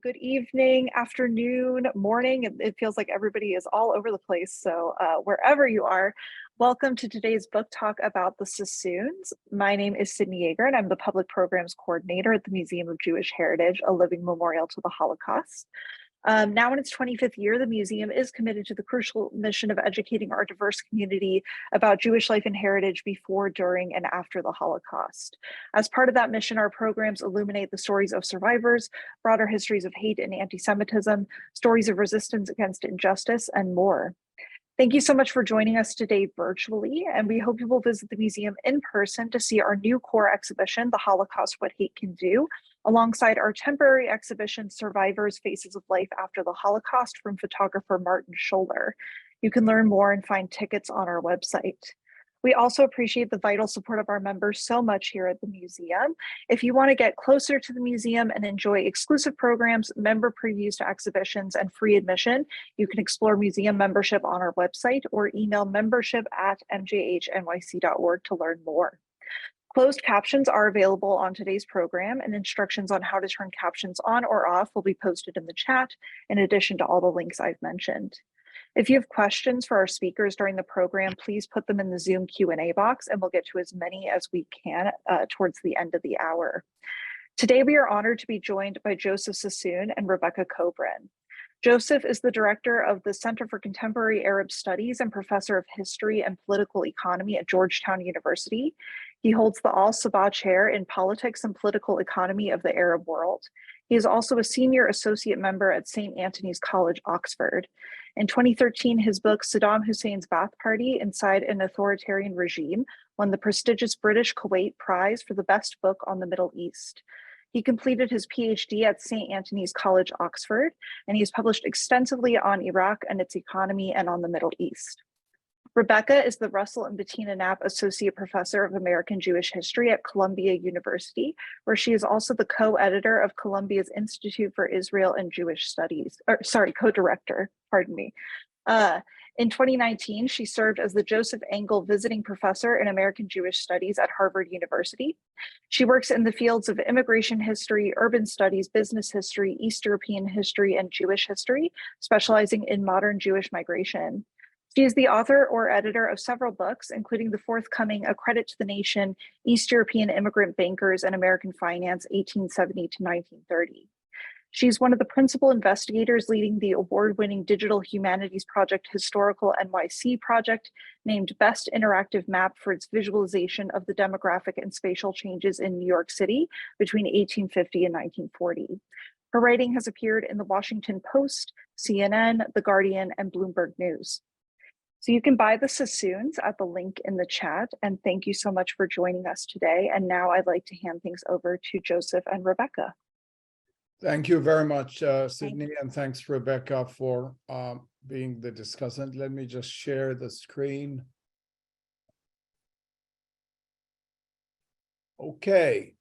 Good evening, afternoon, morning. It feels like everybody is all over the place. So wherever you are, welcome to today's book talk about the Sassoons. My name is Sydney Yeager, and I'm the Public Programs Coordinator at the Museum of Jewish Heritage, a living memorial to the Holocaust. Now in its 25th year, the museum is committed to the crucial mission of educating our diverse community about Jewish life and heritage before, during, and after the Holocaust. As part of that mission, our programs illuminate the stories of survivors, broader histories of hate and anti-Semitism, stories of resistance against injustice, and more. Thank you so much for joining us today virtually, and we hope you will visit the museum in person to see our new core exhibition, The Holocaust, What Hate Can Do, alongside our temporary exhibition, Survivors, Faces of Life After the Holocaust, from photographer Martin Scholler. You can learn more and find tickets on our website. We also appreciate the vital support of our members so much here at the museum. If you want to get closer to the museum and enjoy exclusive programs, member previews to exhibitions, and free admission, you can explore museum membership on our website or email membership@mjhnyc.org to learn more. Closed captions are available on today's program, and instructions on how to turn captions on or off will be posted in the chat, in addition to all the links I've mentioned. If you have questions for our speakers during the program, please put them in the Zoom Q&A box, and we'll get to as many as we can towards the end of the hour. Today, we are honored to be joined by Joseph Sassoon and Rebecca Kobrin. Joseph is the director of the Center for Contemporary Arab Studies and professor of history and political economy at Georgetown University. He holds the Al-Sabah Chair in Politics and Political Economy of the Arab World. He is also a senior associate member at St. Antony's College, Oxford. In 2013, his book, Saddam Hussein's Bath Party Inside an Authoritarian Regime, won the prestigious British Kuwait Prize for the best book on the Middle East. He completed his PhD at St. Antony's College, Oxford, and he has published extensively on Iraq and its economy and on the Middle East. Rebecca is the Russell and Bettina Knapp Associate Professor of American Jewish History at Columbia University, where she is also the co-editor of Columbia's Institute for Israel and Jewish Studies, co-director, pardon me. In 2019, she served as the Joseph Engel Visiting Professor in American Jewish Studies at Harvard University. She works in the fields of immigration history, urban studies, business history, East European history, and Jewish history, specializing in modern Jewish migration. She is the author or editor of several books, including the forthcoming A Credit to the Nation, East European Immigrant Bankers and American Finance, 1870 to 1930. She's one of the principal investigators leading the award-winning digital humanities project Historical NYC project, named Best Interactive Map for its visualization of the demographic and spatial changes in New York City between 1850 and 1940. Her writing has appeared in the Washington Post, CNN, The Guardian, and Bloomberg News. So you can buy the Sassoons at the link in the chat, and thank you so much for joining us today. And now I'd like to hand things over to Joseph and Rebecca. Thank you very much, Sydney, and thanks, Rebecca, for being the discussant. Let me just share the screen. Okay.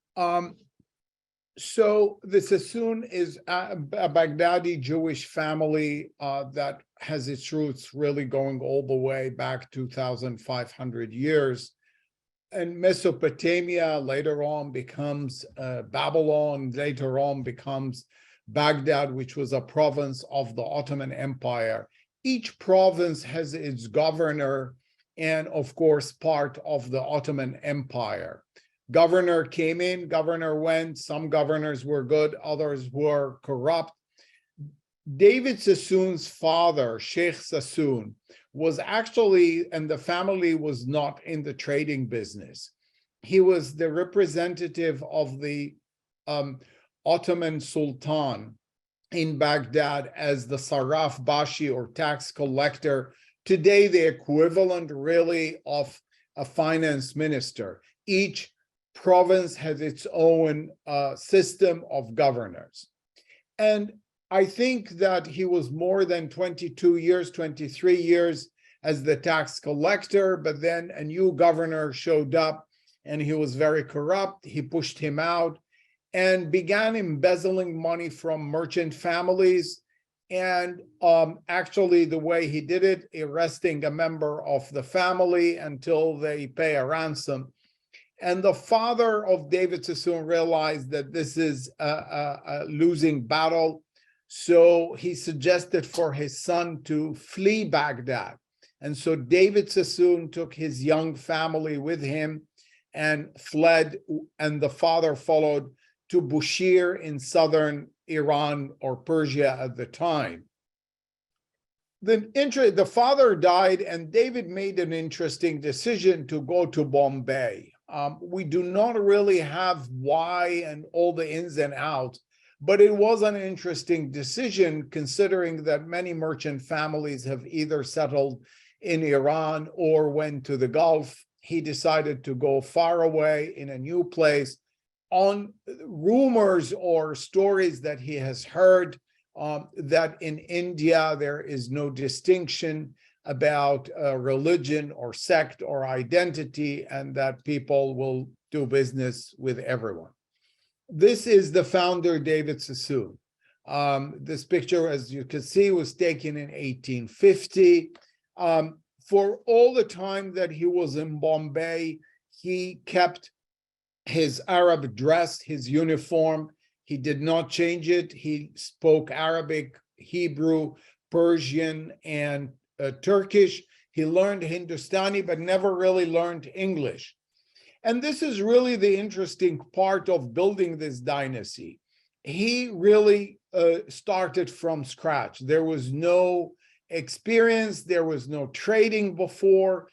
So the Sassoon is a Baghdadi Jewish family that has its roots really going all the way back 2,500 years. And Mesopotamia later on becomes Babylon, later on becomes Baghdad, which was a province of the Ottoman Empire. Each province has its governor and, of course, part of the Ottoman Empire. Governor came in, governor went. Some governors were good, others were corrupt. David Sassoon's father, Sheikh Sassoon, was actually, and the family was not in the trading business. He was the representative of the Ottoman Sultan in Baghdad as the Sarraf Bashi, or tax collector. Today, the equivalent really of a finance minister. Each province has its own system of governors. And I think that he was more than 22 years, 23 years as the tax collector, but then a new governor showed up and he was very corrupt. He pushed him out and began embezzling money from merchant families. And actually the way he did it, arresting a member of the family until they pay a ransom. And the father of David Sassoon realized that this is a losing battle. So he suggested for his son to flee Baghdad. And so David Sassoon took his young family with him and fled, and the father followed to Bushir in southern Iran or Persia at the time. The father died, and David made an interesting decision to go to Bombay. We do not really have why and all the ins and outs, but it was an interesting decision considering that many merchant families have either settled in Iran or went to the Gulf. He decided to go far away in a new place on rumors or stories that he has heard that in India there is no distinction about religion or sect or identity, and that people will do business with everyone. This is the founder, David Sassoon. This picture, as you can see, was taken in 1850. For all the time that he was in Bombay, he kept his Arab dress, his uniform. He did not change it. He spoke Arabic, Hebrew, Persian, and Turkish. He learned Hindustani, but never really learned English. And this is really the interesting part of building this dynasty. He really started from scratch. There was no experience, there was no trading before.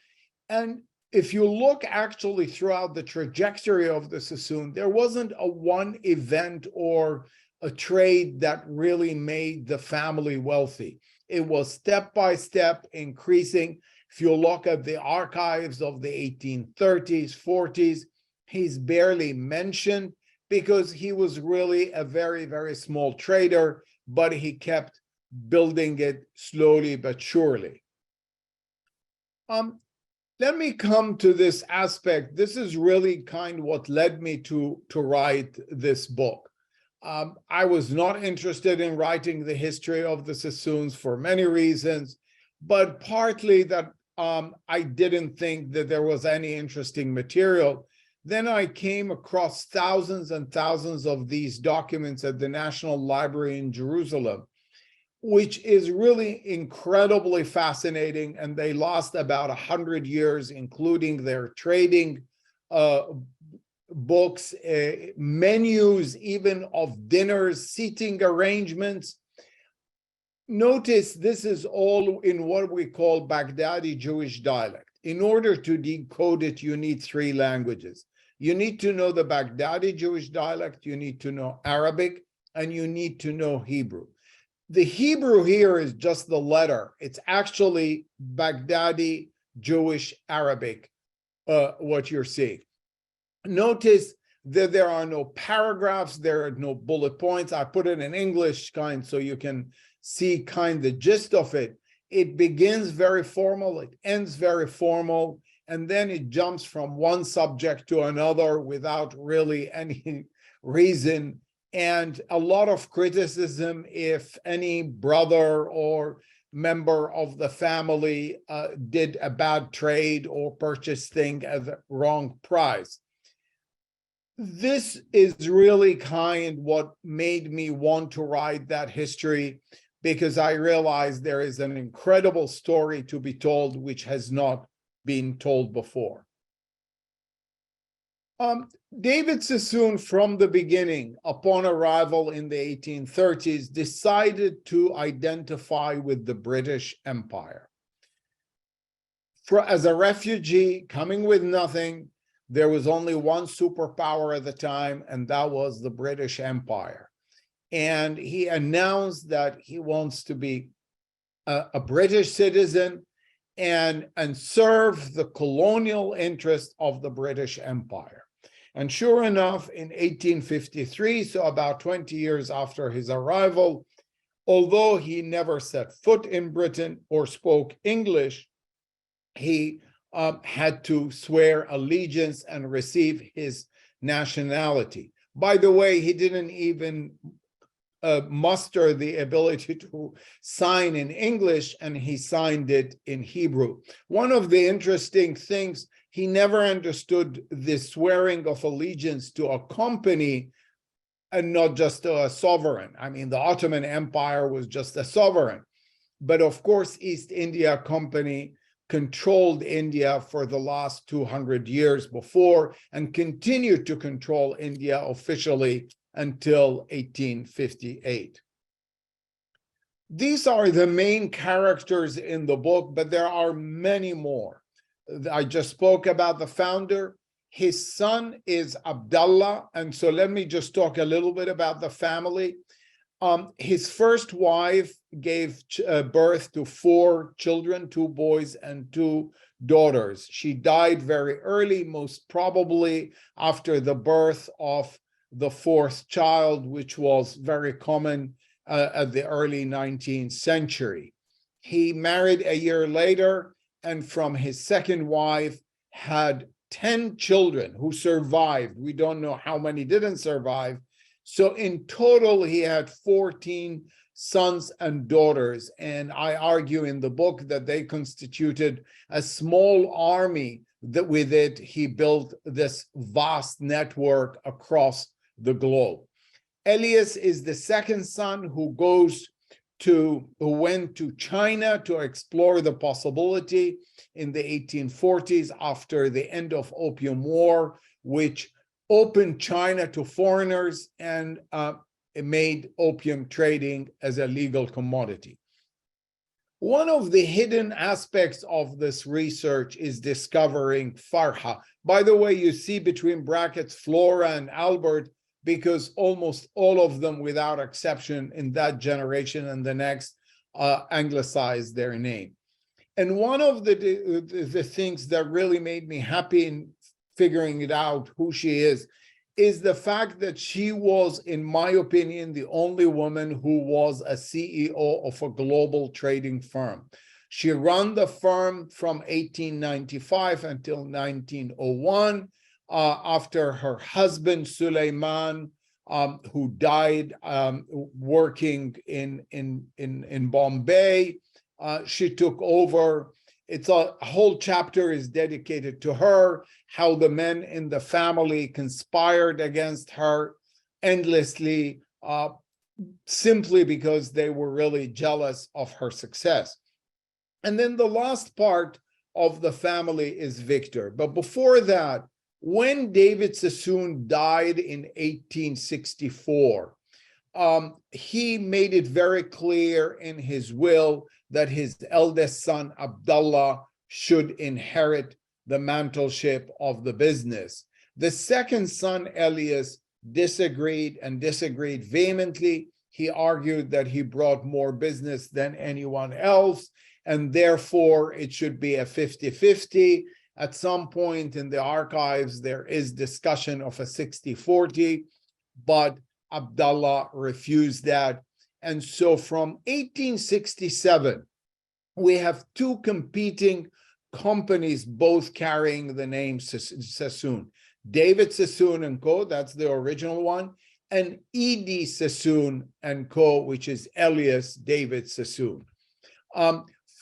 And if you look actually throughout the trajectory of the Sassoon, there wasn't a one event or a trade that really made the family wealthy. It was step by step increasing. If you look at the archives of the 1830s, 40s, he's barely mentioned because he was really a very, very small trader, but he kept building it slowly but surely. Let me come to this aspect. This is really kind of what led me to write this book. I was not interested in writing the history of the Sassoons for many reasons, but partly that I didn't think that there was any interesting material. Then I came across thousands and thousands of these documents at the National Library in Jerusalem, which is really incredibly fascinating. And they last about 100 years, including their trading books, menus, even of dinners, seating arrangements. Notice this is all in what we call Baghdadi Jewish dialect. In order to decode it, you need three languages. You need to know the Baghdadi Jewish dialect, you need to know Arabic, and you need to know Hebrew. The Hebrew here is just the letter. It's actually Baghdadi Jewish Arabic, what you're seeing. Notice that there are no paragraphs, there are no bullet points. I put it in English kind so you can see kind of the gist of it. It begins very formal, it ends very formal, and then it jumps from one subject to another without really any reason. And a lot of criticism if any brother or member of the family did a bad trade or purchased thing at the wrong price. This is really kind what made me want to write that history, because I realized there is an incredible story to be told which has not been told before. David Sassoon, from the beginning, upon arrival in the 1830s, decided to identify with the British Empire. As a refugee coming with nothing, there was only one superpower at the time, and that was the British Empire. And he announced that he wants to be a British citizen and serve the colonial interest of the British Empire. And sure enough, in 1853, so about 20 years after his arrival, although he never set foot in Britain or spoke English, he had to swear allegiance and receive his nationality. By the way, he didn't even muster the ability to sign in English, and he signed it in Hebrew. One of the interesting things, he never understood the swearing of allegiance to a company and not just to a sovereign. I mean, the Ottoman Empire was just a sovereign. But of course, East India Company controlled India for the last 200 years before and continued to control India officially until 1858. These are the main characters in the book, but there are many more. I just spoke about the founder. His son is Abdullah, and so let me just talk a little bit about the family. His first wife gave birth to 4 children, 2 boys and 2 daughters. She died very early, most probably after the birth of the 4th child, which was very common at the early 19th century. He married a year later, and from his second wife had 10 children who survived. We don't know how many didn't survive. So in total, he had 14 sons and daughters. And I argue in the book that they constituted a small army that with it, he built this vast network across the globe. Elias is the second son who went to China to explore the possibility in the 1840s after the end of Opium War, which opened China to foreigners and it made opium trading as a legal commodity. One of the hidden aspects of this research is discovering Farha. By the way, you see between brackets Flora and Albert, because almost all of them, without exception, in that generation and the next, anglicized their name. And one of the things that really made me happy in figuring it out who she is the fact that she was, in my opinion, the only woman who was a CEO of a global trading firm. She ran the firm from 1895 until 1901. After her husband, Suleiman, who died working in Bombay, she took over. It's a whole chapter is dedicated to her, how the men in the family conspired against her endlessly, simply because they were really jealous of her success. And then the last part of the family is Victor. But before that, when David Sassoon died in 1864, he made it very clear in his will that his eldest son, Abdullah, should inherit the mantleship of the business. The second son, Elias, disagreed vehemently. He argued that he brought more business than anyone else, and therefore it should be a 50-50. At some point in the archives, there is discussion of a 60-40, but Abdullah refused that. And so from 1867, we have 2 competing companies, both carrying the name Sassoon. David Sassoon and Co., that's the original one, and E.D. Sassoon and Co., which is Elias David Sassoon.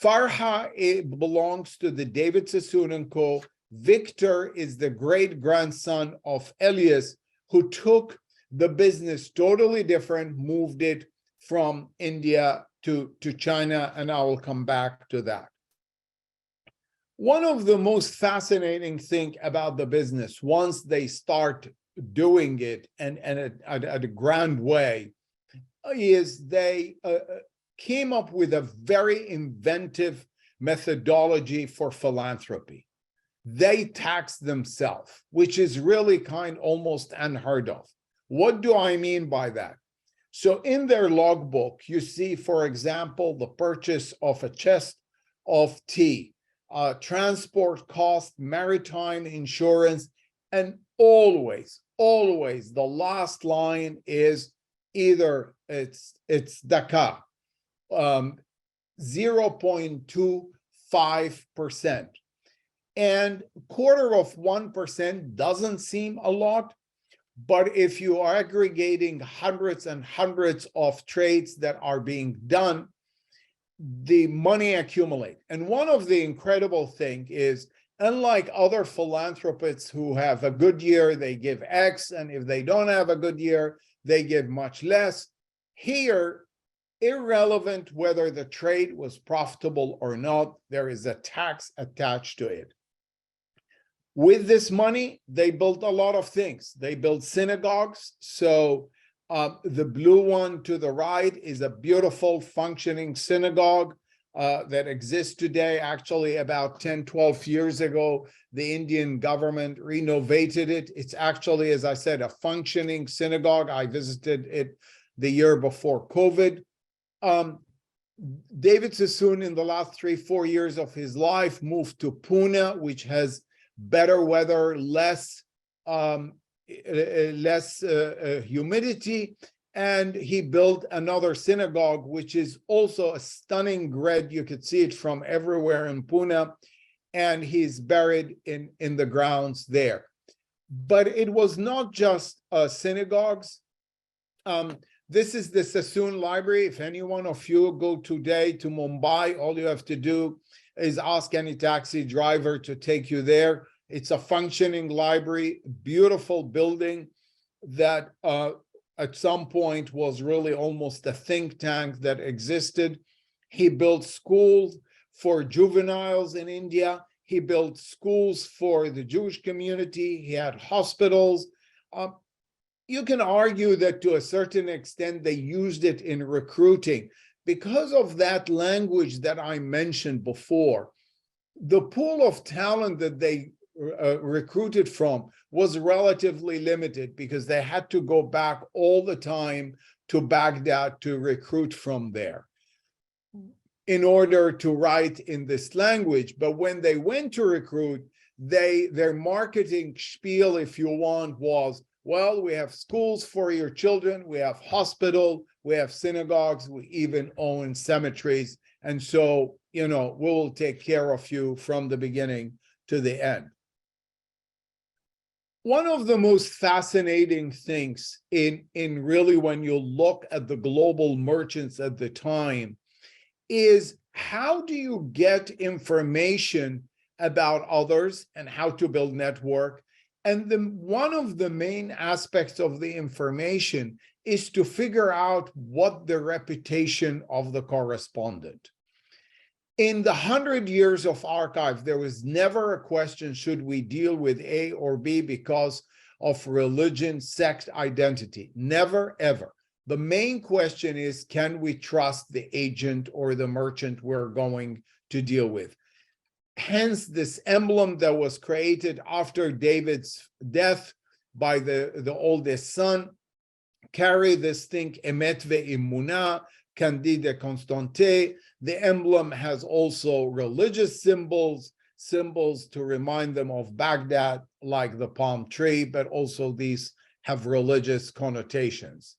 Farha belongs to the David Sassoon and Co. Victor is the great-grandson of Elias, who took the business totally different, moved it from India to China, and I will come back to that. One of the most fascinating things about the business, once they start doing it and at a grand way, is they came up with a very inventive methodology for philanthropy. They tax themselves, which is really almost unheard of. What do I mean by that? So in their logbook, you see, for example, the purchase of a chest of tea, transport cost, maritime insurance, and always the last line is either it's Dhaka, 0.25%. And 1/4% doesn't seem a lot, But if you are aggregating hundreds and hundreds of trades that are being done, the money accumulate. And one of the incredible things is, unlike other philanthropists who have a good year, they give X, and if they don't have a good year, they give much less. Here, irrelevant whether the trade was profitable or not, there is a tax attached to it. With this money, they built a lot of things. They built synagogues. So the blue one to the right is a beautiful functioning synagogue that exists today. Actually, about 10, 12 years ago, the Indian government renovated it. It's actually, as I said, a functioning synagogue. I visited it the year before COVID. David Sassoon, in the last 3-4 years of his life, moved to Pune, which has better weather, less humidity, and he built another synagogue, which is also a stunning red. You could see it from everywhere in Pune, and he's buried in the grounds there. But it was not just synagogues. This is the Sassoon Library. If any one of you go today to Mumbai, all you have to do is ask any taxi driver to take you there. It's a functioning library, beautiful building that at some point was really almost a think tank that existed. He built schools for juveniles in India. He built schools for the Jewish community. He had hospitals. You can argue that to a certain extent they used it in recruiting. Because of that language that I mentioned before, the pool of talent that they recruited from was relatively limited because they had to go back all the time to Baghdad to recruit from there in order to write in this language. But when they went to recruit, their marketing spiel, if you want, was, well, we have schools for your children, we have hospital, we have synagogues, we even own cemeteries. And so, you know, we will take care of you from the beginning to the end. One of the most fascinating things in really when you look at the global merchants at the time is how do you get information about others and how to build network? And one of the main aspects of the information is to figure out what the reputation of the correspondent. In the 100 years of archive, there was never a question, should we deal with A or B because of religion, sect, identity? Never, ever. The main question is, can we trust the agent or the merchant we're going to deal with? Hence, this emblem that was created after David's death by the oldest son, carry this thing, Emet ve'imuna, Candide Constante. The emblem has also religious symbols to remind them of Baghdad, like the palm tree, but also these have religious connotations.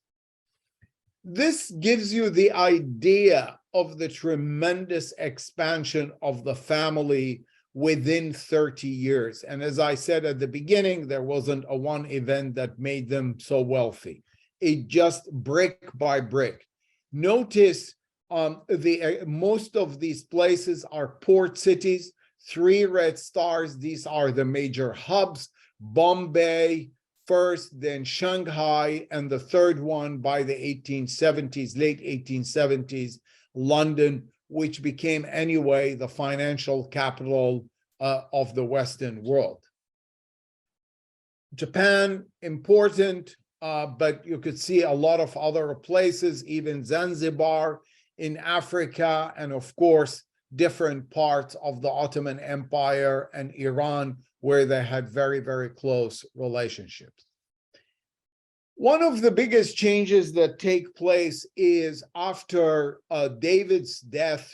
This gives you the idea of the tremendous expansion of the family within 30 years. And as I said at the beginning, there wasn't a one event that made them so wealthy. It just brick by brick. Notice most of these places are port cities, 3 red stars. These are the major hubs, Bombay first, then Shanghai, and the third one by the 1870s, late 1870s, London, which became anyway the financial capital of the Western world. Japan, important, but you could see a lot of other places, even Zanzibar in Africa, and of course, different parts of the Ottoman Empire and Iran, where they had very, very close relationships. One of the biggest changes that take place is after David's death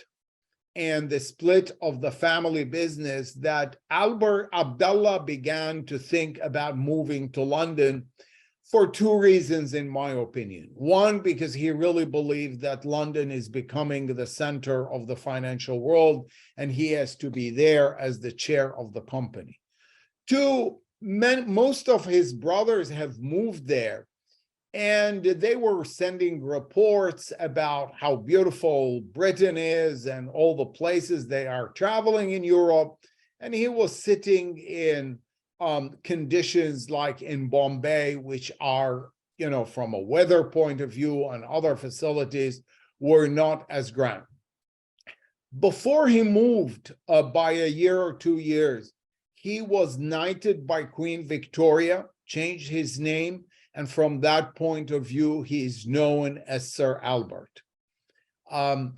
and the split of the family business, that Abdullah began to think about moving to London for 2 reasons, in my opinion. One, because he really believed that London is becoming the center of the financial world, and he has to be there as the chair of the company. 2, most of his brothers have moved there, and they were sending reports about how beautiful Britain is and all the places they are traveling in Europe. And he was sitting in conditions like in Bombay, which are, from a weather point of view and other facilities, were not as grand. Before he moved by a year or 2 years, he was knighted by Queen Victoria, changed his name, and from that point of view, he is known as Sir Albert. A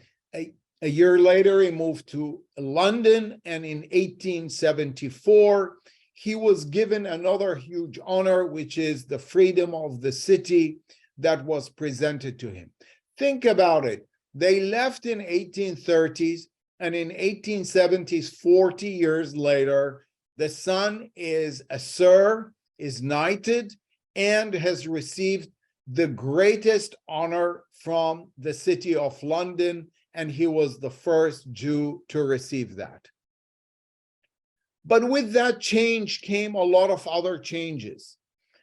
year later, he moved to London, and in 1874, he was given another huge honor, which is the freedom of the city that was presented to him. Think about it. They left in 1830s, and in 1870s, 40 years later, the son is a sir, is knighted, and has received the greatest honor from the city of London, and he was the first Jew to receive that. But with that change came a lot of other changes.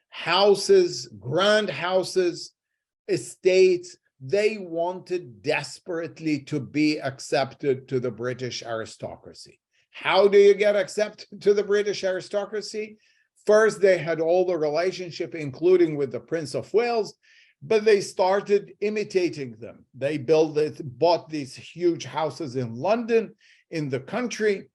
Houses, grand houses, estates, they wanted desperately to be accepted to the British aristocracy. How do you get accepted to the British aristocracy? First, they had all the relationship, including with the Prince of Wales, but they started imitating them. They bought these huge houses in London, in the country,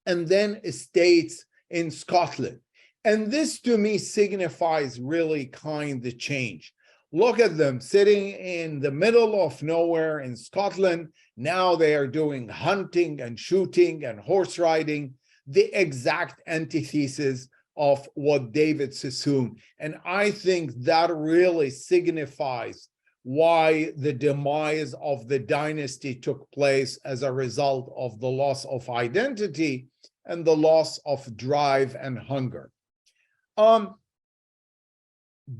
and then estates in Scotland. And this, to me, signifies really the change. Look at them sitting in the middle of nowhere in Scotland. Now they are doing hunting and shooting and horse riding, the exact antithesis of what David Sassoon. And I think that really signifies why the demise of the dynasty took place as a result of the loss of identity and the loss of drive and hunger.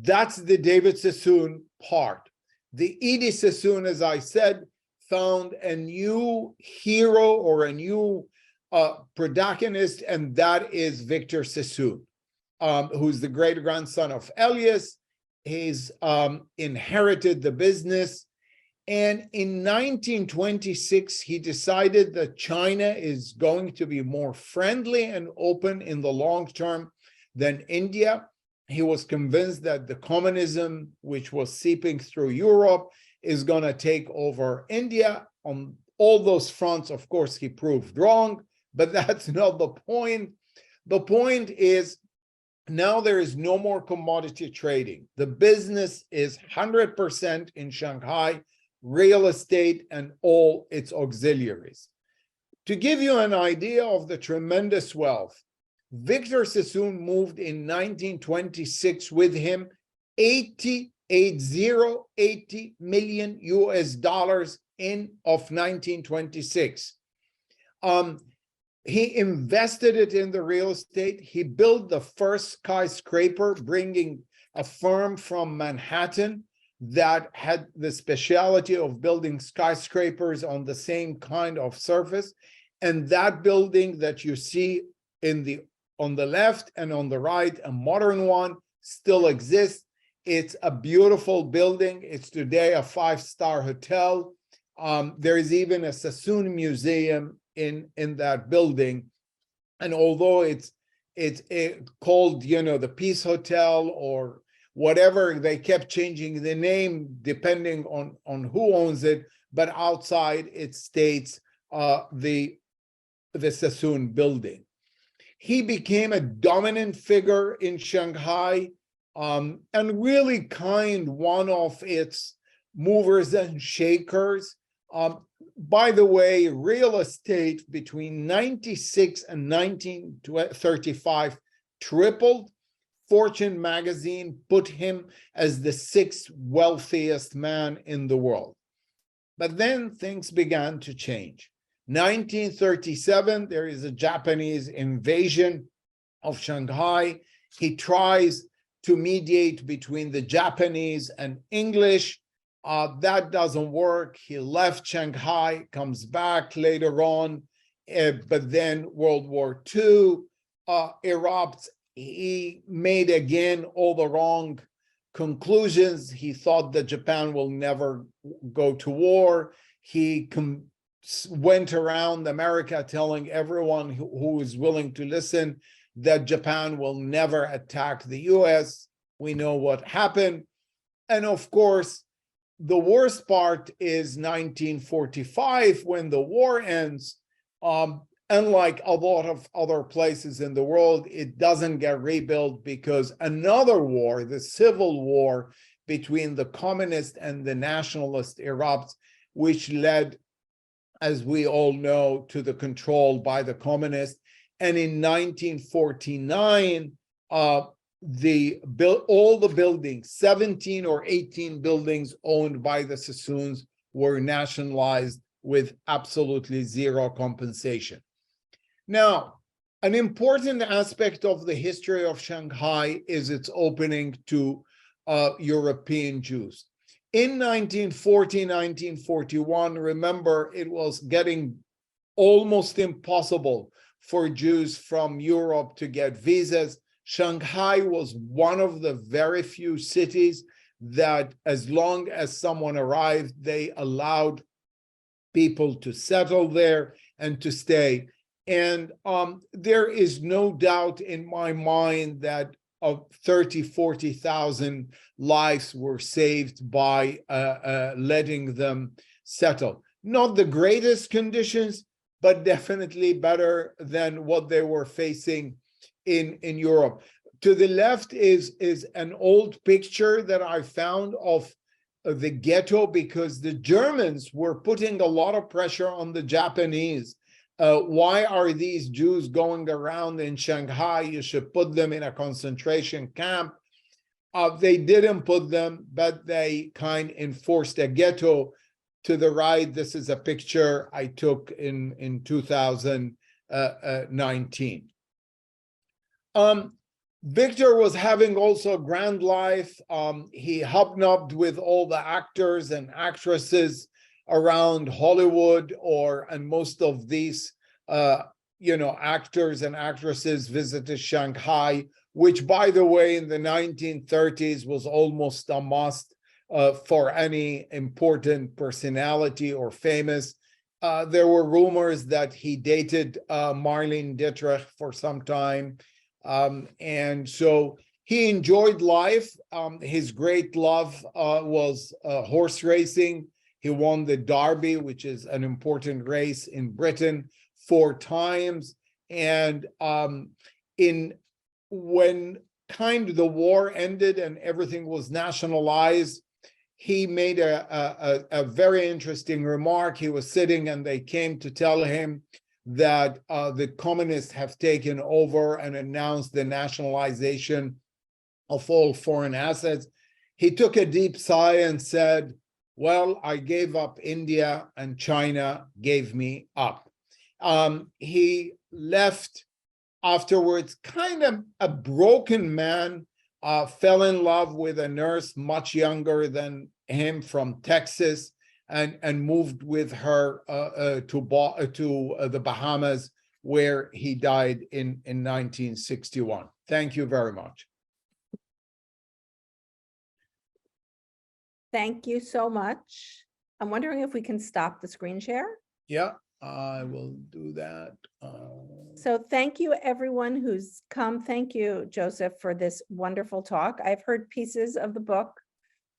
That's the David Sassoon part. The Edie Sassoon, as I said, found a new hero or a new protagonist, and that is Victor Sassoon, who's the great-grandson of Elias. He's inherited the business. And in 1926, he decided that China is going to be more friendly and open in the long term than India. He was convinced that the communism, which was seeping through Europe, is going to take over India. On all those fronts, of course, he proved wrong, but that's not the point. The point is, now there is no more commodity trading. The business is 100% in Shanghai, real estate and all its auxiliaries. To give you an idea of the tremendous wealth, Victor Sassoon moved in 1926 with him 80 million US dollars of 1926. He invested it in the real estate. He built the first skyscraper, bringing a firm from Manhattan that had the specialty of building skyscrapers on the same kind of surface. And that building that you see on the left and on the right, a modern one, still exists. It's a beautiful building. It's today a 5-star hotel. There is even a Sassoon museum in that building. And although it's called, the Peace Hotel or whatever, they kept changing the name depending on who owns it, but outside it states the Sassoon building. He became a dominant figure in Shanghai, and really one of its movers and shakers. By the way, real estate between 96 and 1935 tripled. Fortune magazine put him as the 6th wealthiest man in the world. But then things began to change. 1937, there is a Japanese invasion of Shanghai. He tries to mediate between the Japanese and English. That doesn't work. He left Shanghai, comes back later on, but then World War II erupts. he made again all the wrong conclusions. He thought that Japan will never go to war. He went around America telling everyone who is willing to listen that Japan will never attack the US. We know what happened. And of course, the worst part is 1945, when the war ends. Unlike a lot of other places in the world, it doesn't get rebuilt because another war, the civil war between the communist and the nationalist erupts, which led, as we all know, to the control by the communists. And in 1949, all the buildings, 17 or 18 buildings owned by the Sassoons, were nationalized with absolutely zero compensation. Now, an important aspect of the history of Shanghai is its opening to European Jews. In 1940, 1941, remember, it was getting almost impossible for Jews from Europe to get visas. Shanghai was one of the very few cities that, as long as someone arrived, they allowed people to settle there and to stay. And there is no doubt in my mind that 30,000, 40,000 lives were saved by letting them settle. Not the greatest conditions, but definitely better than what they were facing in Europe. To the left is an old picture that I found of the ghetto, because the Germans were putting a lot of pressure on the Japanese. Why are these Jews going around in Shanghai? You should put them in a concentration camp. They didn't put them, but they kind of enforced a ghetto. To the right, this is a picture I took in 2019. Victor was having also a grand life. He hobnobbed with all the actors and actresses around Hollywood, and most of these, actors and actresses visited Shanghai, which, by the way, in the 1930s was almost a must for any important personality or famous. There were rumors that he dated Marlene Dietrich for some time. And so he enjoyed life. His great love was horse racing. He won the Derby, which is an important race in Britain, 4 times. And when kind of the war ended and everything was nationalized, he made a very interesting remark. He was sitting and they came to tell him that the communists have taken over and announced the nationalization of all foreign assets. He took a deep sigh and said, well, I gave up India and China gave me up. He left afterwards kind of a broken man, fell in love with a nurse much younger than him from Texas, and moved with her to the Bahamas, where he died in 1961. Thank you very much. Thank you so much. I'm wondering if we can stop the screen share. Yeah, I will do that. So thank you, everyone who's come. Thank you, Joseph, for this wonderful talk. I've heard pieces of the book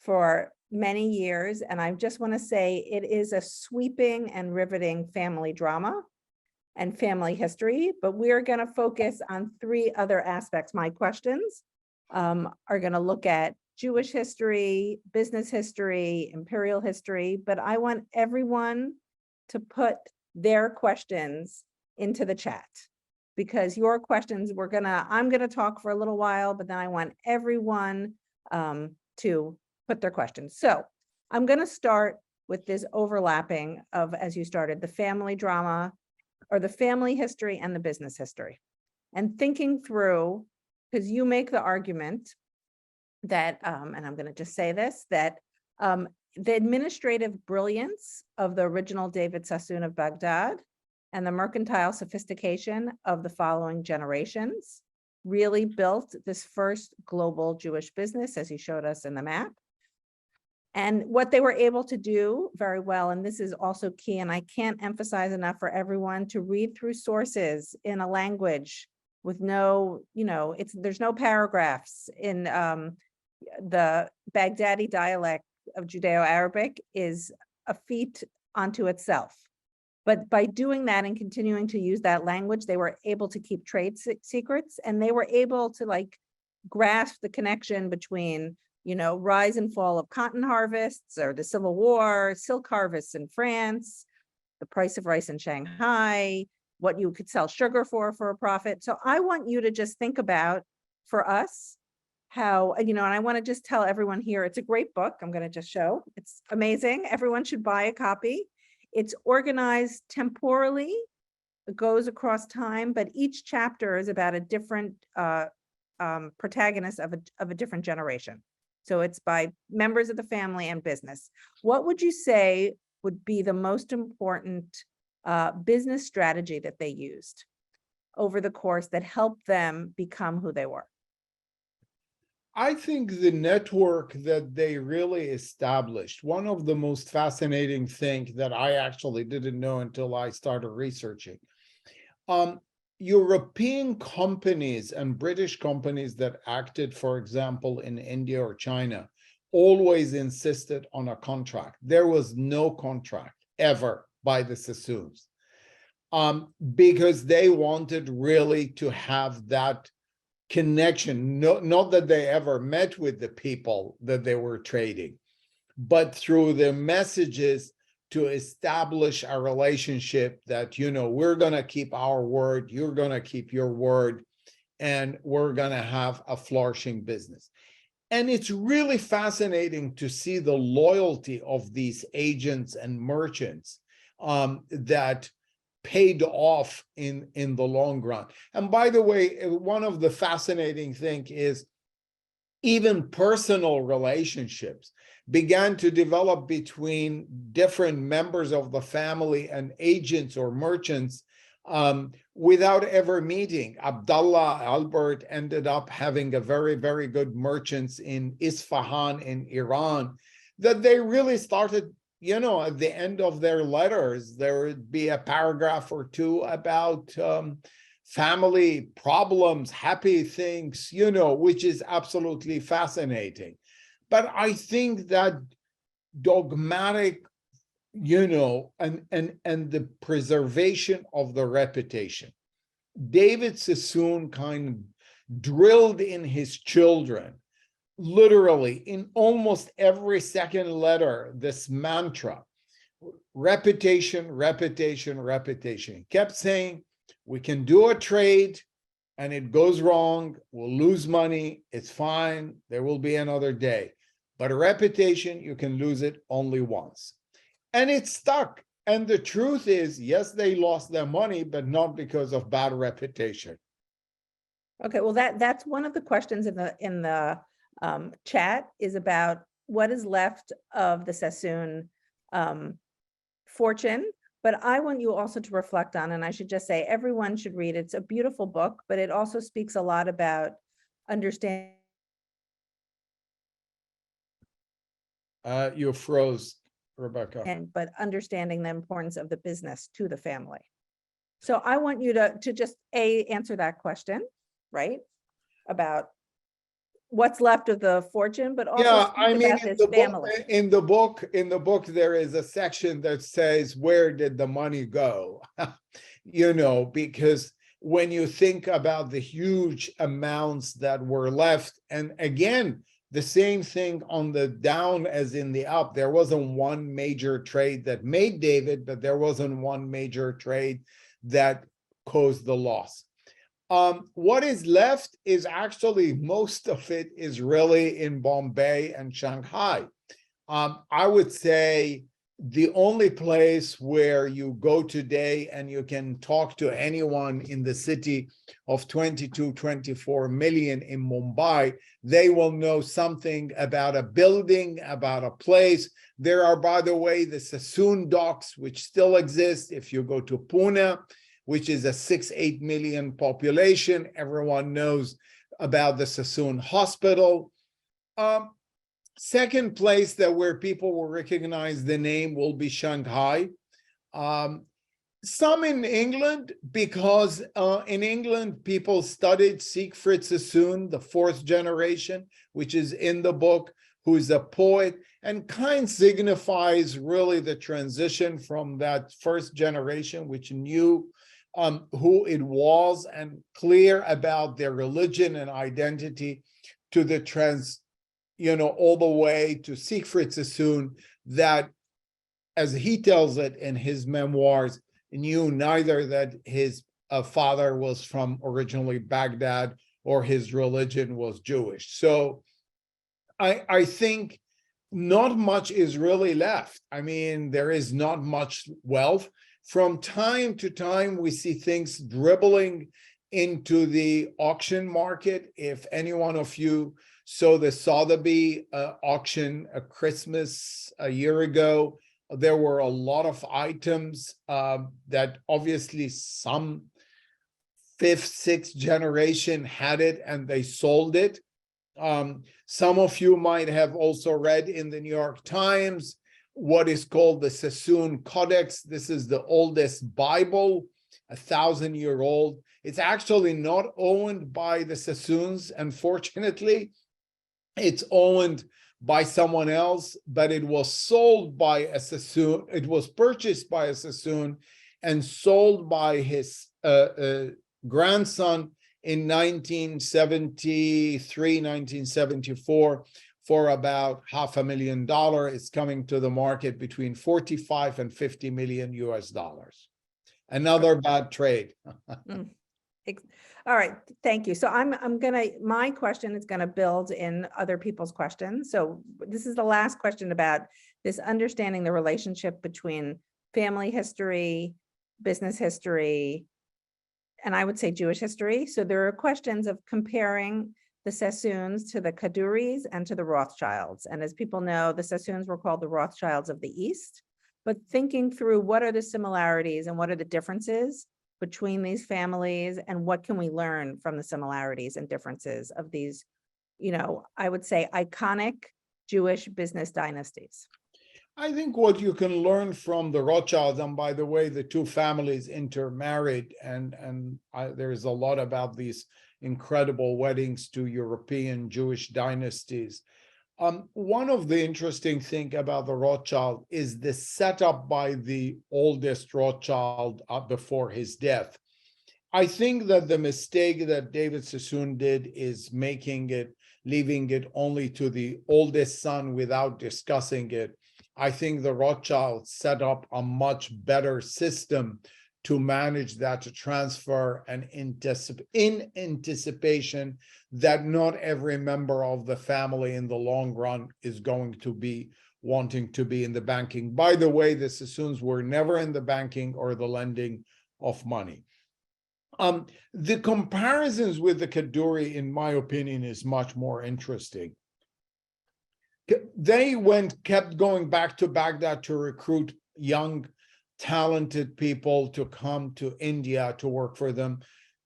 for many years, and I just want to say it is a sweeping and riveting family drama and family history, but we're going to focus on 3 other aspects. My questions are going to look at Jewish history, business history, imperial history, but I want everyone to put their questions into the chat, because your questions, I'm gonna talk for a little while, but then I want everyone to put their questions. So I'm gonna start with this overlapping of, as you started, the family drama or the family history and the business history, and thinking through, because you make the argument that, and I'm going to just say this, that the administrative brilliance of the original David Sassoon of Baghdad and the mercantile sophistication of the following generations really built this first global Jewish business, as he showed us in the map. And what they were able to do very well, and this is also key, and I can't emphasize enough for everyone to read through sources in a language with no, there's no paragraphs in the Baghdadi dialect of Judeo-Arabic is a feat unto itself. But by doing that and continuing to use that language, they were able to keep trade secrets, and they were able to grasp the connection between rise and fall of cotton harvests or the Civil War, silk harvests in France, the price of rice in Shanghai, what you could sell sugar for a profit. So I want you to just think about, for us, how, and I want to just tell everyone here, it's a great book. I'm going to just show, it's amazing. Everyone should buy a copy. It's organized temporally, it goes across time, but each chapter is about a different protagonist of a different generation. So it's by members of the family and business. What would you say would be the most important business strategy that they used over the course that helped them become who they were? I think the network that they really established, one of the most fascinating things that I actually didn't know until I started researching, European companies and British companies that acted, for example, in India or China, always insisted on a contract. There was no contract ever by the Sassoons, because they wanted really to have that connection, not that they ever met with the people that they were trading, but through their messages to establish a relationship that, we're going to keep our word, you're going to keep your word, and we're going to have a flourishing business. And it's really fascinating to see the loyalty of these agents and merchants that paid off in the long run. And by the way, one of the fascinating things is even personal relationships began to develop between different members of the family and agents or merchants without ever meeting. Abdullah Albert ended up having a very, very good merchants in Isfahan in Iran that they really started, at the end of their letters, there would be a paragraph or two about family problems, happy things, which is absolutely fascinating. But I think that dogmatic, and the preservation of the reputation. David Sassoon kind of drilled in his children, literally in almost every second letter, this mantra, reputation, reputation, reputation. He kept saying, we can do a trade and it goes wrong, we'll lose money, it's fine, there will be another day. But a reputation, you can lose it only once. And it stuck. And the truth is, yes, they lost their money, but not because of bad reputation. Okay, well, that's one of the questions in the chat is about what is left of the Sassoon fortune. But I want you also to reflect on, and I should just say, everyone should read it. It's a beautiful book, but it also speaks a lot about understanding. You froze, Rebecca. But understanding the importance of the business to the family. So I want you to just answer that question, right? About what's left of the fortune, but also about this family. In the book, there is a section that says, where did the money go? Because when you think about the huge amounts that were left, and again, the same thing on the down as in the up, there wasn't one major trade that made David, but there wasn't one major trade that caused the loss. What is left is actually, most of it is really in Bombay and Shanghai. I would say the only place where you go today and you can talk to anyone in the city of 22, 24 million in Mumbai, they will know something about a building, about a place. There are, by the way, the Sassoon docks, which still exist. If you go to Pune, which is a 6-8 million population. Everyone knows about the Sassoon Hospital. Second place that where people will recognize the name will be Shanghai. Some in England, because in England, people studied Siegfried Sassoon, the 4th generation, which is in the book, who's a poet, and kind signifies really the transition from that first generation, which knew who it was and clear about their religion and identity, to the all the way to Siegfried Sassoon, that, as he tells it in his memoirs, knew neither that his father was from originally Baghdad or his religion was Jewish. So I think not much is really left. I mean, there is not much wealth. From time to time, we see things dribbling into the auction market. If any one of you saw the Sotheby auction at Christmas a year ago, there were a lot of items that obviously some 5th, 6th generation had it and they sold it. Some of you might have also read in the New York Times what is called the Sassoon Codex. This is the oldest Bible, 1,000-year-old. It's actually not owned by the Sassoons, unfortunately. It's owned by someone else, but it was sold by a Sassoon. It was purchased by a Sassoon and sold by his grandson in 1973, 1974 for about $500,000. It's coming to the market between 45 and 50 million US dollars. Another bad trade. All right, thank you. So my question is gonna build in other people's questions. So this is the last question about this understanding the relationship between family history, business history, and I would say Jewish history. So there are questions of comparing the Sassoons to the Kaduris and to the Rothschilds. And as people know, the Sassoons were called the Rothschilds of the East, but thinking through what are the similarities and what are the differences between these families, and what can we learn from the similarities and differences of these, I would say iconic Jewish business dynasties? I think what you can learn from the Rothschilds, and by the way, the two families intermarried, and there's a lot about these incredible weddings to European Jewish dynasties. One of the interesting things about the Rothschild is the setup by the oldest Rothschild before his death. I think that the mistake that David Sassoon did is leaving it only to the oldest son without discussing it. I think the Rothschilds set up a much better system to manage that, to transfer, and in anticipation that not every member of the family in the long run is going to be wanting to be in the banking. By the way, the Sassoons were never in the banking or the lending of money. The comparisons with the Kaduri, in my opinion, is much more interesting. They kept going back to Baghdad to recruit young, talented people to come to India to work for them.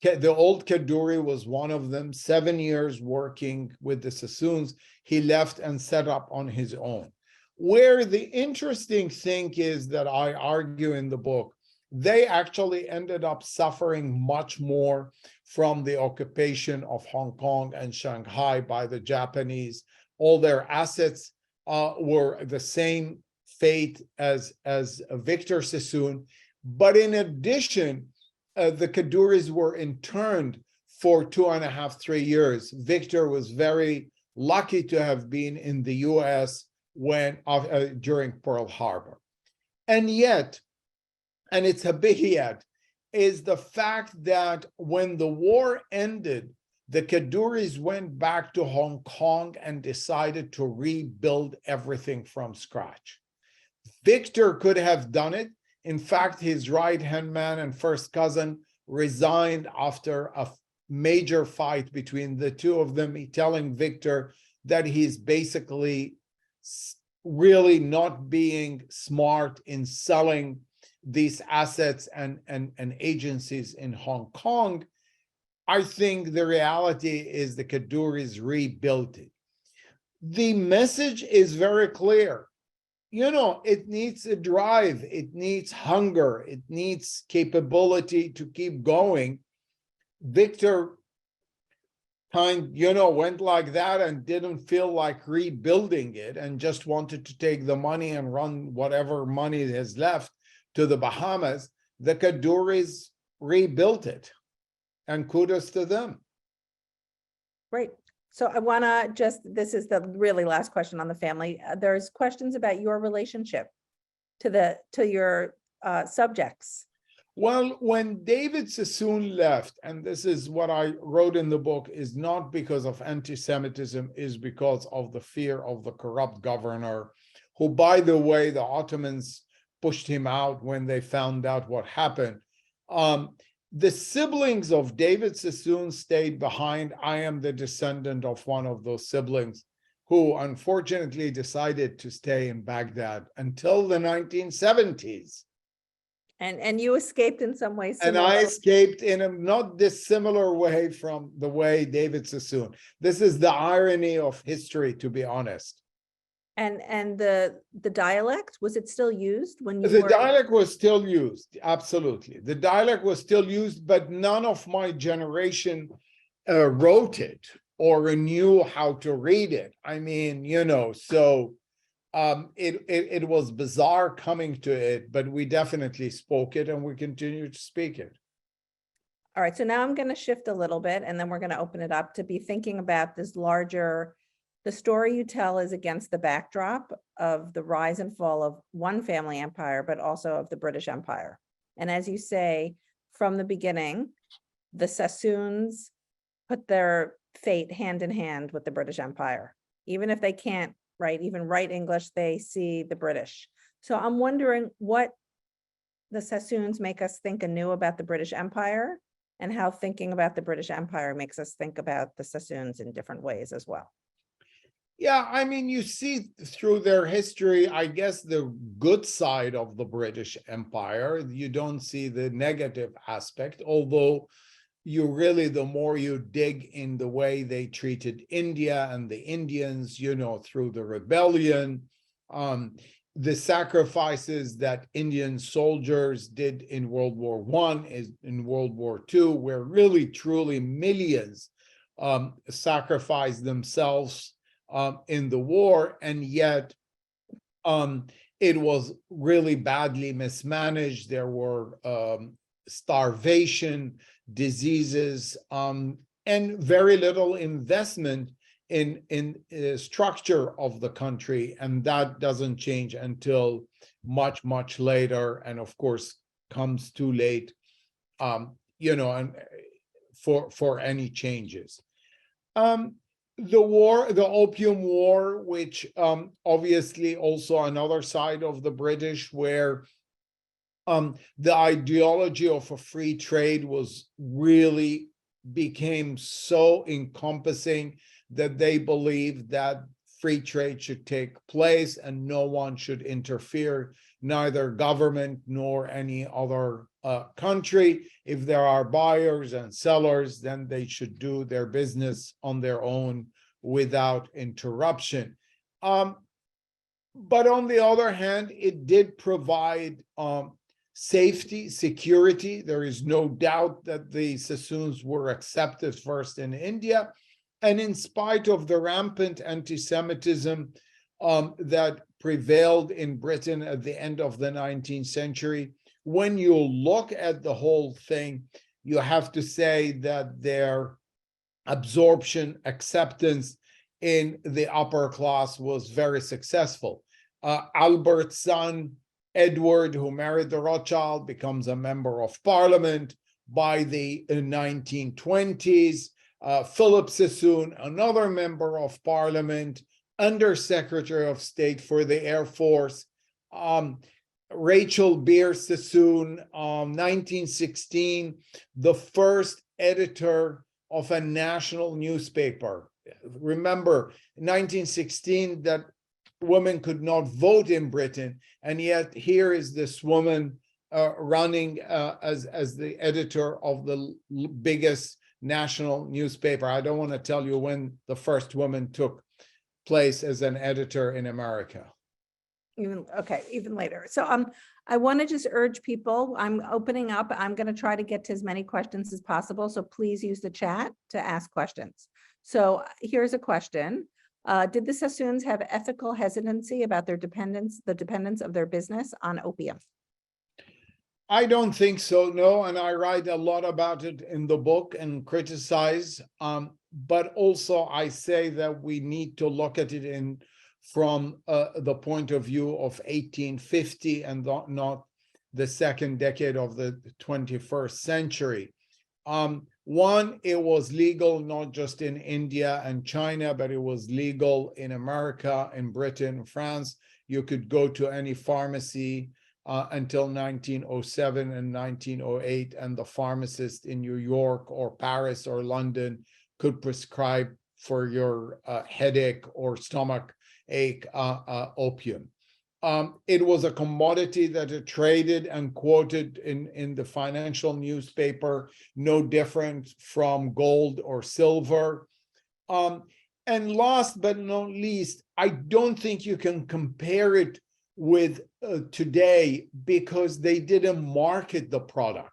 The old Kaduri was one of them, 7 years working with the Sassoons. He left and set up on his own. Where the interesting thing is that I argue in the book, they actually ended up suffering much more from the occupation of Hong Kong and Shanghai by the Japanese. All their assets were the same fate as Victor Sassoon. But in addition, the Kaduris were interned for 2.5, 3 years. Victor was very lucky to have been in the US during Pearl Harbor. And yet, and it's a big yet, is the fact that when the war ended, the Kaduris went back to Hong Kong and decided to rebuild everything from scratch. Victor could have done it. In fact, his right-hand man and first cousin resigned after a major fight between the two of them, telling Victor that he's basically really not being smart in selling these assets and agencies in Hong Kong, I think the reality is the Kaduris rebuilt it. The message is very clear. You know, it needs a drive, it needs hunger, it needs capability to keep going. Victor went like that and didn't feel like rebuilding it and just wanted to take the money and run whatever money is left to the Bahamas. The Kaduris rebuilt it, and kudos to them. Great. So I want to this is the really last question on the family. There's questions about your relationship to your subjects. Well, when David Sassoon left, and this is what I wrote in the book, is not because of anti-Semitism, is because of the fear of the corrupt governor, who, by the way, the Ottomans pushed him out when they found out what happened. The siblings of David Sassoon stayed behind. I am the descendant of one of those siblings who unfortunately decided to stay in Baghdad until the 1970s. And you escaped in some ways. And I escaped in a not dissimilar way from the way David Sassoon. This is the irony of history, to be honest. And the dialect, was it still used when you The were? dialect was still used, absolutely. The dialect was still used, but none of my generation wrote it or knew how to read it. I mean, so it was bizarre coming to it, but we definitely spoke it and we continue to speak it. All right, so now I'm going to shift a little bit and then we're going to open it up to be thinking about this larger, the story you tell is against the backdrop of the rise and fall of one family empire, but also of the British Empire. And as you say, from the beginning, the Sassoons put their fate hand in hand with the British Empire. Even if they can't even write English, they see the British. So I'm wondering what the Sassoons make us think anew about the British Empire and how thinking about the British Empire makes us think about the Sassoons in different ways as well. Yeah, I mean, you see through their history, I guess, the good side of the British Empire. You don't see the negative aspect, although the more you dig in the way they treated India and the Indians, through the rebellion, the sacrifices that Indian soldiers did in World War I, in World War II, where really, truly millions sacrificed themselves in the war, and yet it was really badly mismanaged. There were starvation, diseases, and very little investment in structure of the country, and that doesn't change until much, much later, and of course comes too late, and for any changes. The Opium War, which obviously also another side of the British, where the ideology of a free trade really became so encompassing that they believed that free trade should take place and no one should interfere, neither government nor any other country. If there are buyers and sellers, then they should do their business on their own without interruption. But on the other hand, it did provide safety, security. There is no doubt that the Sassoons were accepted first in India. And in spite of the rampant anti-Semitism that prevailed in Britain at the end of the 19th century, when you look at the whole thing, you have to say that their absorption, acceptance in the upper class was very successful. Albert's son, Edward, who married the Rothschild, becomes a member of parliament by the 1920s. Philip Sassoon, another member of parliament, Under-Secretary of State for the Air Force. Rachel Beer Sassoon, 1916, the first editor of a national newspaper. Remember, 1916, that women could not vote in Britain, and yet here is this woman running as the editor of the biggest national newspaper. I don't want to tell you when the first woman took place as an editor in America. Even later. So I want to just urge people, I'm opening up, I'm going to try to get to as many questions as possible. So please use the chat to ask questions. So here's a question. Did the Sassoons have ethical hesitancy about their dependence, the dependence of their business on opium? I don't think so, no, and I write a lot about it in the book and criticize, but also I say that we need to look at it from the point of view of 1850 and not the second decade of the 21st century. One, it was legal not just in India and China, but it was legal in America, in Britain, France. You could go to any pharmacy until 1907 and 1908, and the pharmacist in New York or Paris or London could prescribe for your headache or stomach ache opium. It was a commodity that it traded and quoted in the financial newspaper, no different from gold or silver. And last but not least, I don't think you can compare it with today because they didn't market the product.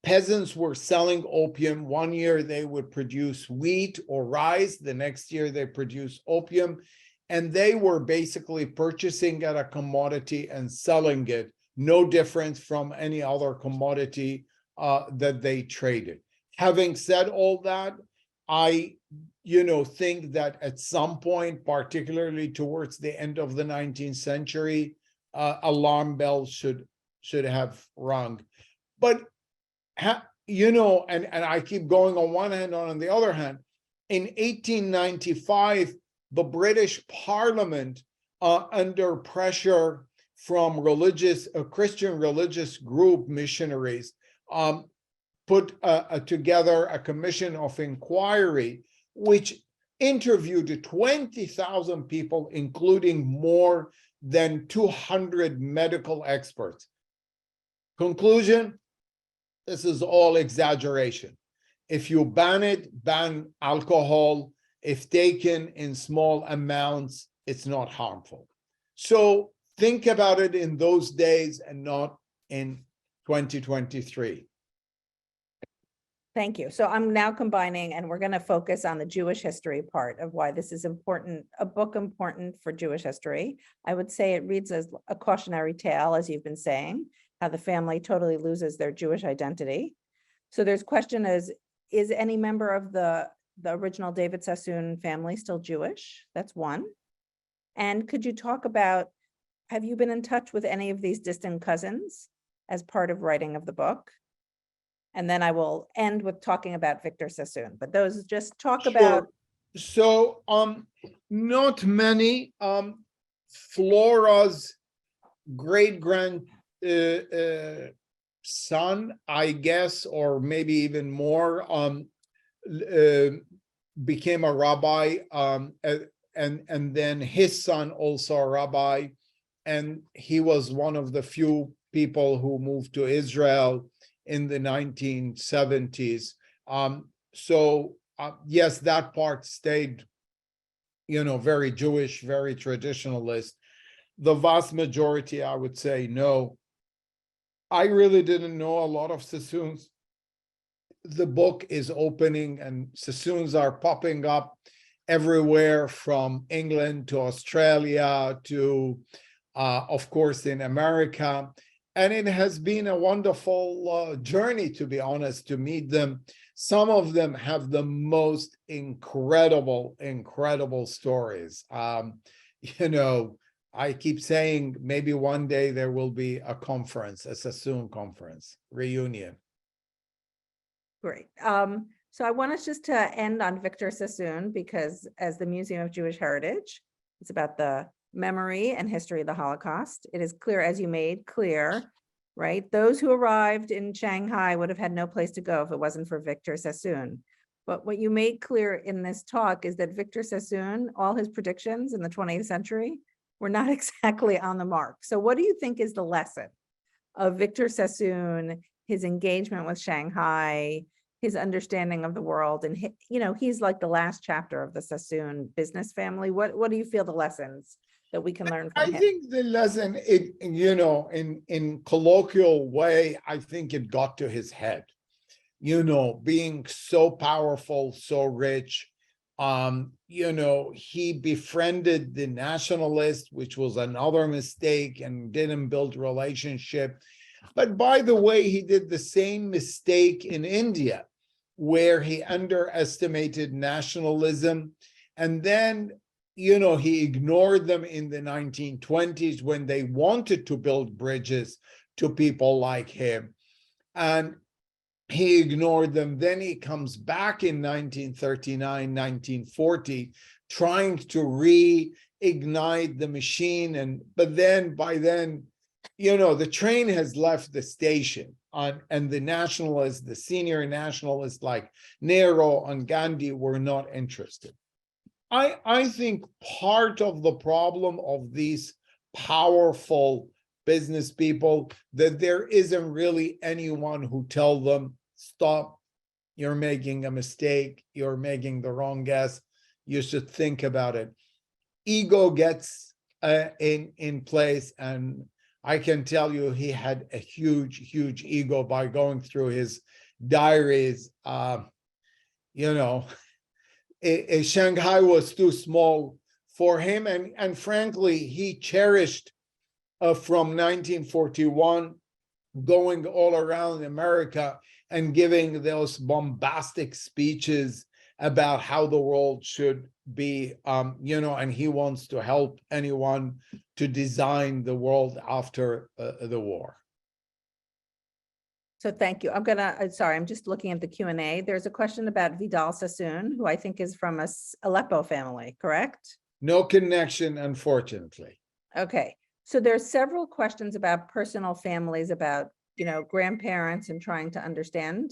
Peasants were selling opium. One year they would produce wheat or rice. The next year they produce opium. And they were basically purchasing at a commodity and selling it, no different from any other commodity that they traded. Having said all that, I think that at some point, particularly towards the end of the 19th century, alarm bells should have rung. But and I keep going on one hand, on the other hand, in 1895, the British Parliament, under pressure from Christian religious group missionaries, put together a commission of inquiry, which interviewed 20,000 people, including more than 200 medical experts. Conclusion, this is all exaggeration. If you ban alcohol, if taken in small amounts, it's not harmful. So think about it in those days and not in 2023. Thank you. So I'm now combining, and we're going to focus on the Jewish history part of why this is important, a book important for Jewish history. I would say it reads as a cautionary tale, as you've been saying, how the family totally loses their Jewish identity. So there's question is any member of the original David Sassoon family still Jewish? That's one. And could you talk about, have you been in touch with any of these distant cousins as part of writing of the book? And then I will end with talking about Victor Sassoon, but those just talk about. So, not many. Flora's great-grand son, I guess, or maybe even more, became a rabbi, and then his son also a rabbi, and he was one of the few people who moved to Israel in the 1970s. Yes, that part stayed, very Jewish, very traditionalist. The vast majority, I would say, no. I really didn't know a lot of Sassoons. The book is opening and Sassoons are popping up everywhere from England to Australia to, of course, in America. And it has been a wonderful journey, to be honest, to meet them. Some of them have the most incredible stories. I keep saying maybe one day there will be a conference, a Sassoon conference, reunion. Great. So I want us just to end on Victor Sassoon, because as the Museum of Jewish Heritage, it's about the memory and history of the Holocaust. It is clear, as you made clear, right? Those who arrived in Shanghai would have had no place to go if it wasn't for Victor Sassoon. But what you made clear in this talk is that Victor Sassoon, all his predictions in the 20th century were not exactly on the mark. So what do you think is the lesson of Victor Sassoon, his engagement with Shanghai, his understanding of the world, and he's like the last chapter of the Sassoon business family. What do you feel the lessons that we can learn from I him? think the lesson, in colloquial way, I think it got to his head. Being so powerful, so rich, he befriended the nationalists, which was another mistake, and didn't build relationship. But by the way, he did the same mistake in India, where he underestimated nationalism. And then, he ignored them in the 1920s when they wanted to build bridges to people like him. And he ignored them. Then he comes back in 1939, 1940, trying to reignite the machine. But then, by then, the train has left the station, and the nationalists, the senior nationalists like Nehru and Gandhi were not interested. I think part of the problem of these powerful business people, that there isn't really anyone who tell them, stop, you're making a mistake, you're making the wrong guess, you should think about it. Ego gets in place, and I can tell you he had a huge ego. By going through his diaries, Shanghai was too small for him, and frankly, he cherished from 1941, going all around America and giving those bombastic speeches about how the world should be, and he wants to help anyone to design the world after the war. So thank you. I'm just looking at the Q&A. There's a question about Vidal Sassoon, who I think is from a Aleppo family, correct? No connection, unfortunately. Okay. So there's several questions about personal families, about, grandparents and trying to understand.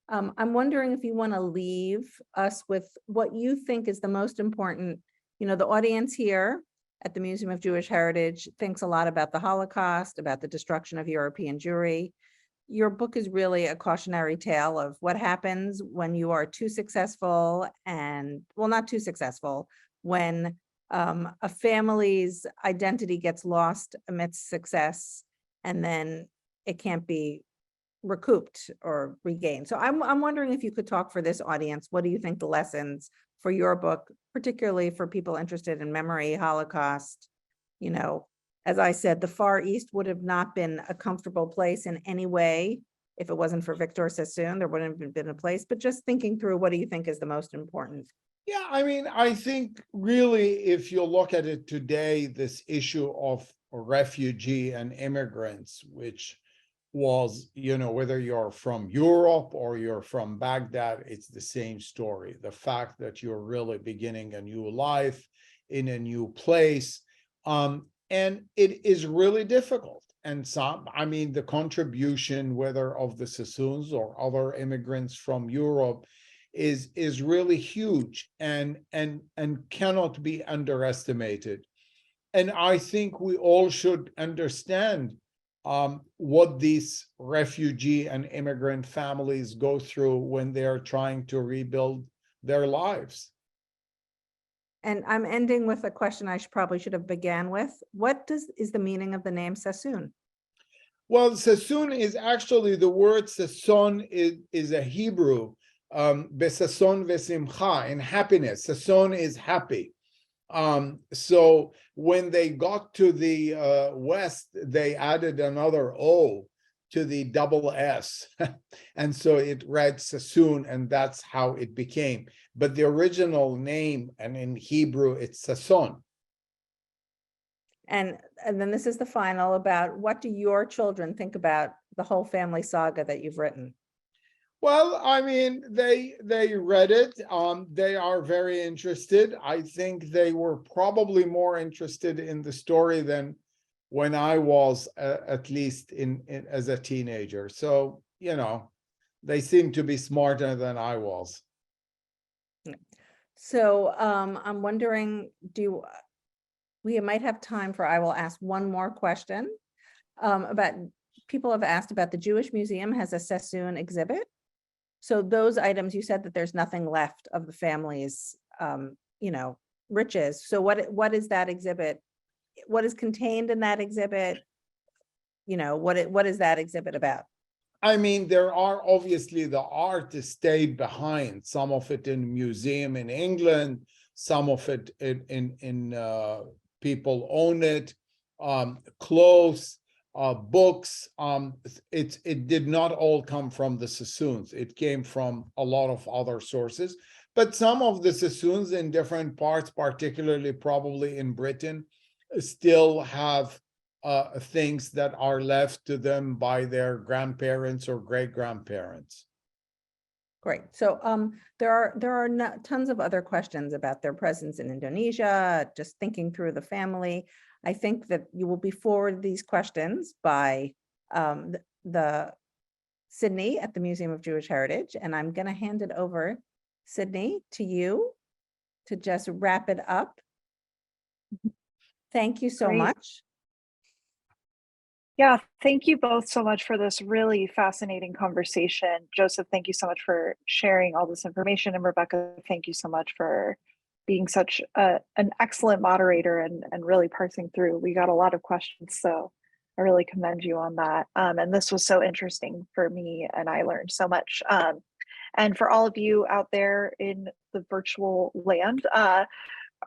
I'm wondering if you want to leave us with what you think is the most important. The audience here at the Museum of Jewish Heritage thinks a lot about the Holocaust, about the destruction of European Jewry. Your book is really a cautionary tale of what happens when you are too successful and, well, not too successful, when a family's identity gets lost amidst success, and then it can't be recouped or regained. So I'm wondering if you could talk for this audience. What do you think the lessons for your book, particularly for people interested in memory, Holocaust? As I said, the Far East would have not been a comfortable place in any way if it wasn't for Victor Sassoon. There wouldn't have been a place. But just thinking through, what do you think is the most important? Yeah, I think really, if you look at it today, this issue of refugee and immigrants, which was, whether you're from Europe or you're from Baghdad, it's the same story. The fact that you're really beginning a new life in a new place, and it is really difficult. And the contribution, whether of the Sassoons or other immigrants from Europe, is really huge and cannot be underestimated. And I think we all should understand what these refugee and immigrant families go through when they're trying to rebuild their lives. And I'm ending with a question I probably should have began with. What is the meaning of the name Sassoon? Well, Sassoon is actually, the word Sasson is a Hebrew, besasson vesimcha, in happiness. Sasson is happy. So when they got to the West, they added another O to the double S. And so it read Sassoon, and that's how it became. But the original name, and in Hebrew, it's Sasson. And then this is the final, about what do your children think about the whole family saga that you've written? Well, they read it. They are very interested. I think they were probably more interested in the story than when I was, at least as a teenager. So, they seem to be smarter than I was. So I'm wondering, we might have time for, I will ask one more question about people have asked about the Jewish Museum has a Sassoon exhibit. So those items, you said that there's nothing left of the family's, riches. So what is that exhibit? What is contained in that exhibit? What is that exhibit about? I mean, there are obviously the art is stayed behind, some of it in museum in England, some of it in people own it, clothes, books. It did not all come from the Sassoons. It came from a lot of other sources, but some of the Sassoons in different parts, particularly probably in Britain, still have things that are left to them by their grandparents or great-grandparents. Great. So there are tons of other questions about their presence in Indonesia, just thinking through the family. I think that you will be forwarded these questions by the Sydney at the Museum of Jewish Heritage, and I'm going to hand it over, Sydney, to you to just wrap it up. Thank you so Great. much. Yeah, thank you both so much for this really fascinating conversation. Joseph, thank you so much for sharing all this information. And Rebecca, thank you so much for being such an excellent moderator and really parsing through. We got a lot of questions, so I really commend you on that. And this was so interesting for me, and I learned so much. And for all of you out there in the virtual land,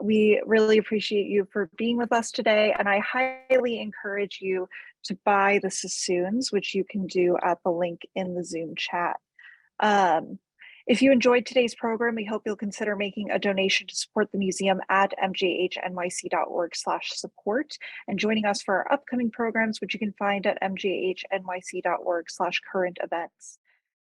we really appreciate you for being with us today. And I highly encourage you to buy the Sassoons, which you can do at the link in the Zoom chat. If you enjoyed today's program, we hope you'll consider making a donation to support the museum at mjhnyc.org/support and joining us for our upcoming programs, which you can find at mjhnyc.org/current events.